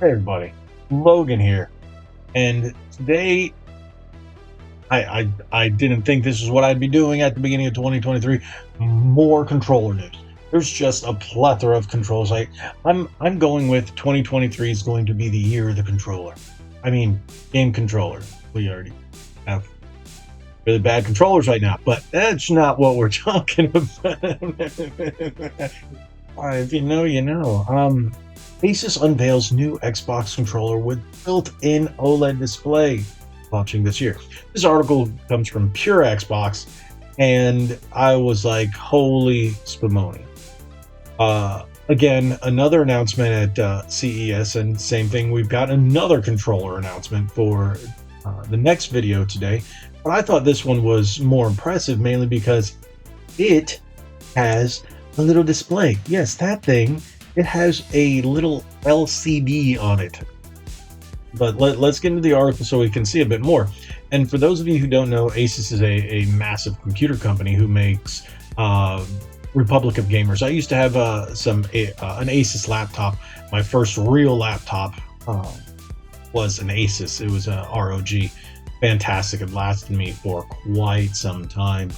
Hey everybody, Logan here, and today I didn't think this is what I'd be doing at the beginning of 2023. More controller news. There's just a plethora of controls. I'm going with 2023 is going to be the year of the controller. I mean, game controller. We already have really bad controllers right now, but that's not what we're talking about. If you know, you know. ASUS unveils new Xbox controller with built-in OLED display launching this year. This article comes from Pure Xbox, and I was like, holy spumoni. Again, another announcement at CES, and same thing, we've got another controller announcement for the next video today. But I thought this one was more impressive, mainly because it has a little display. Yes, that thing. It has a little LCD on it. But let's get into the article so we can see a bit more. And for those of you who don't know, ASUS is a massive computer company who makes Republic of Gamers. I used to have an ASUS laptop. My first real laptop was an ASUS. It was a ROG. Fantastic. It lasted me for quite some time.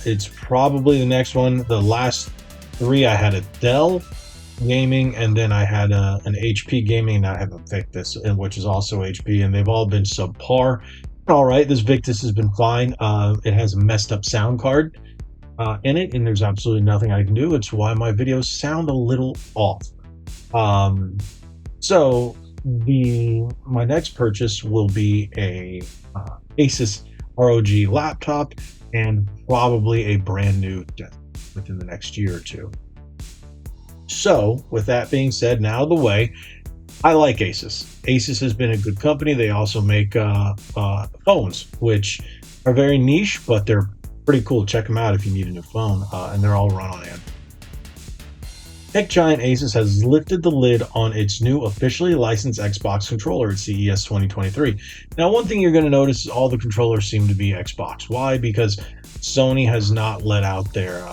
It's probably the next one. The last three, I had a Dell gaming, and then I had an HP gaming, and I have a Victus, which is also HP, and they've all been subpar. All right, this Victus has been fine. It has a messed up sound card in it, and there's absolutely nothing I can do. It's why my videos sound a little off. So my next purchase will be a ASUS ROG laptop, and probably a brand new desktop within the next year or two. So, with that being said, now the way, I like ASUS. ASUS has been a good company. They also make phones, which are very niche, but they're pretty cool. Check them out if you need a new phone, and they're all run on Android. Tech giant ASUS has lifted the lid on its new officially licensed Xbox controller at CES 2023. Now, one thing you're going to notice is all the controllers seem to be Xbox. Why? Because Sony has not let out their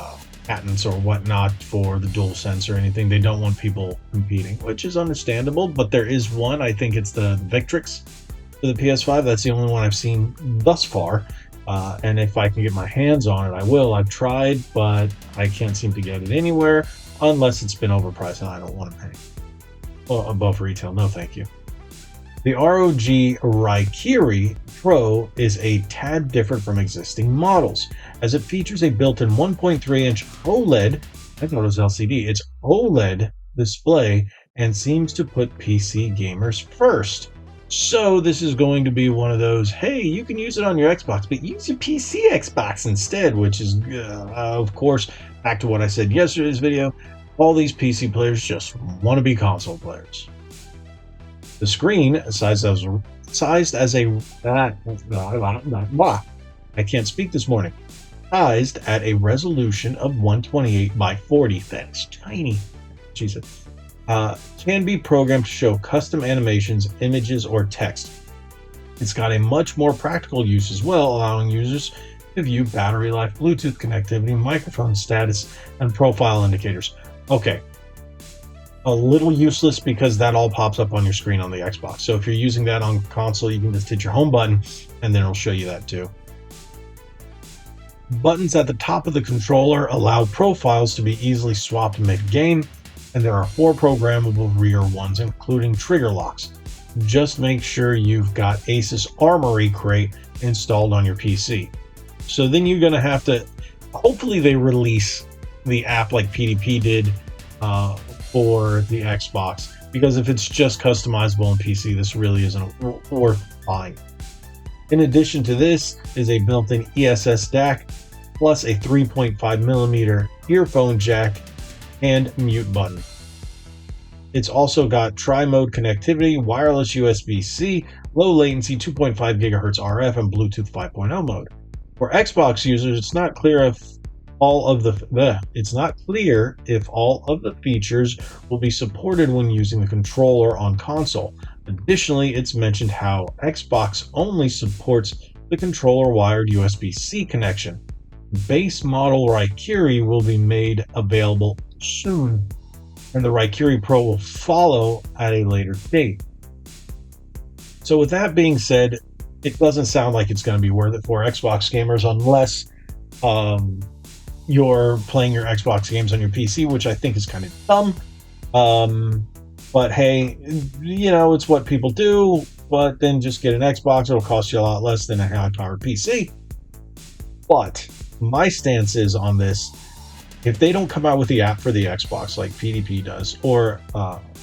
patents or whatnot for the DualSense or anything. They don't want people competing, which is understandable, but there is one. I think it's the Victrix for the PS5. That's the only one I've seen thus far. And if I can get my hands on it, I will. I've tried, but I can't seem to get it anywhere unless it's been overpriced, and I don't want to pay above retail. No, thank you. The ROG Raikiri Pro is a tad different from existing models, as it features a built-in 1.3-inch OLED, I thought it was LCD, it's OLED display, and seems to put PC gamers first. So this is going to be one of those, hey, you can use it on your Xbox, but use your PC Xbox instead, which is, of course, back to what I said yesterday's video, all these PC players just want to be console players. The screen, sized as a I can't speak this morning. Sized at a resolution of 128 by 40. That's tiny. Jesus. Can be programmed to show custom animations, images, or text. It's got a much more practical use as well, allowing users to view battery life, Bluetooth connectivity, microphone status, and profile indicators. Okay. A little useless because that all pops up on your screen on the Xbox. So if you're using that on console, you can just hit your home button and then it'll show you that too. Buttons at the top of the controller allow profiles to be easily swapped mid-game, and there are 4 programmable rear ones, including trigger locks. Just make sure you've got ASUS Armory Crate installed on your PC. So then you're going to have to, hopefully they release the app like PDP did for the Xbox, because if it's just customizable on PC, this really isn't worth buying. In addition to this is a built-in ESS DAC, plus a 3.5mm earphone jack and mute button. It's also got tri-mode connectivity, wireless USB-C, low latency 2.5 GHz RF, and Bluetooth 5.0 mode. For Xbox users, it's not clear if all of the features will be supported when using the controller on console. Additionally, it's mentioned how Xbox only supports the controller wired USB-C connection. Base model Raikiri will be made available soon. and the Raikiri Pro will follow at a later date. So with that being said, it doesn't sound like it's going to be worth it for Xbox gamers unless you're playing your Xbox games on your PC, which I think is kind of dumb. But hey, it's what people do. But then just get an Xbox. It'll cost you a lot less than a high-powered PC. But my stance is on this: if they don't come out with the app for the Xbox like PDP does, or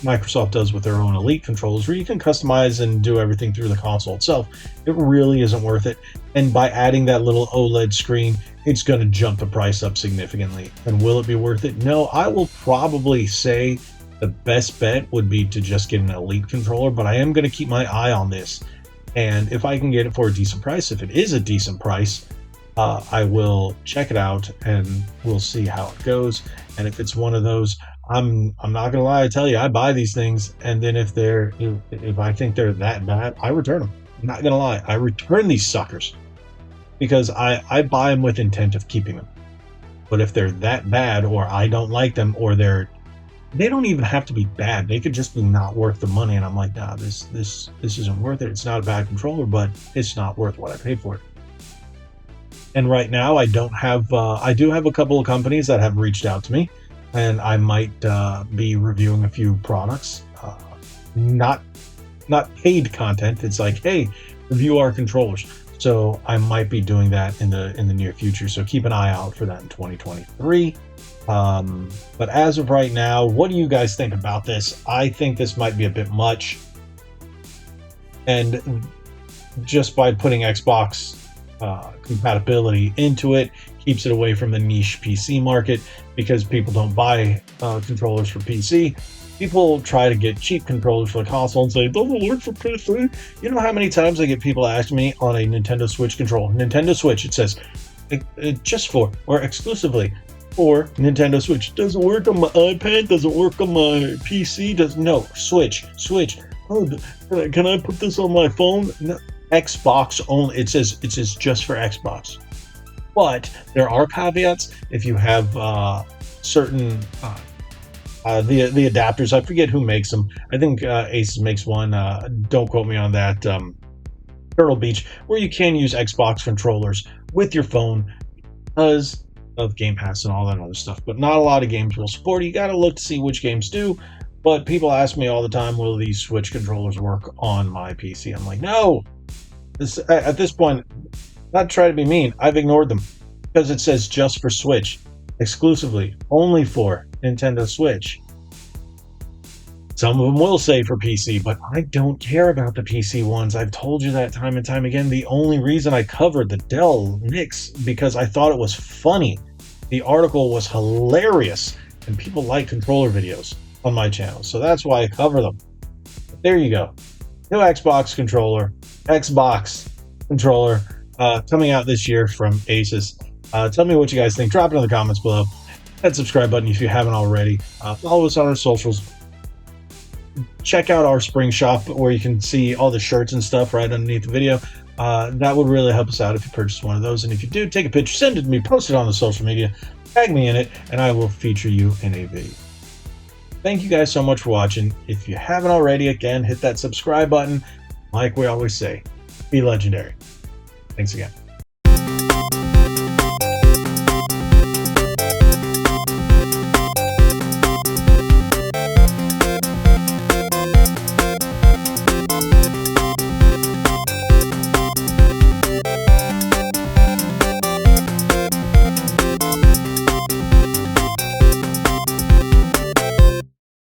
Microsoft does with their own Elite controllers, where you can customize and do everything through the console itself, it really isn't worth it. And by adding that little OLED screen, it's going to jump the price up significantly. And will it be worth it? No, I will probably say the best bet would be to just get an Elite controller, but I am going to keep my eye on this. And if I can get it for a decent price, if it is a decent price, I will check it out and we'll see how it goes. And if it's one of those, I'm not gonna lie, I tell you, I buy these things, and then if I think they're that bad, I return them. I'm not gonna lie, I return these suckers because I buy them with intent of keeping them. But if they're that bad, or I don't like them, or they don't even have to be bad, they could just be not worth the money, and I'm like, nah, this isn't worth it. It's not a bad controller, but it's not worth what I paid for it. And right now, I do have a couple of companies that have reached out to me, and I might be reviewing a few products. Not paid content. It's like, hey, review our controllers. So I might be doing that in the near future. So keep an eye out for that in 2023. But as of right now, what do you guys think about this? I think this might be a bit much. And just by putting Xbox compatibility into it, keeps it away from the niche PC market, because people don't buy controllers for PC. People try to get cheap controllers for the console and say, it doesn't work for PC. You know how many times I get people ask me on a Nintendo Switch controller, Nintendo Switch, it says just for, or exclusively for Nintendo Switch. Doesn't work on my iPad, doesn't work on my PC, no, Switch. Oh, can I put this on my phone? No. Xbox only. It says just for Xbox. But there are caveats. If you have certain the adapters, I forget who makes them. I think ASUS makes one. Don't quote me on that. Turtle Beach, where you can use Xbox controllers with your phone because of Game Pass and all that other stuff. But not a lot of games will support it. You got to look to see which games do. But people ask me all the time, will these Switch controllers work on my PC? I'm like, no. At this point, not try to be mean, I've ignored them because it says just for Switch, exclusively, only for Nintendo Switch. Some of them will say for PC, but I don't care about the PC ones. I've told you that time and time again. The only reason I covered the Dell Nix because I thought it was funny. The article was hilarious, and people like controller videos on my channel, so that's why I cover them. But there you go. New Xbox controller coming out this year from ASUS. Tell me what you guys think. Drop it in the comments below. Hit that subscribe button if you haven't already. Follow us on our socials. Check out our spring shop where you can see all the shirts and stuff right underneath the video. That would really help us out if you purchase one of those. And if you do, take a picture, send it to me, post it on the social media, tag me in it, and I will feature you in a video. Thank you guys so much for watching. If you haven't already, again, hit that subscribe button. Like we always say, be legendary. Thanks again.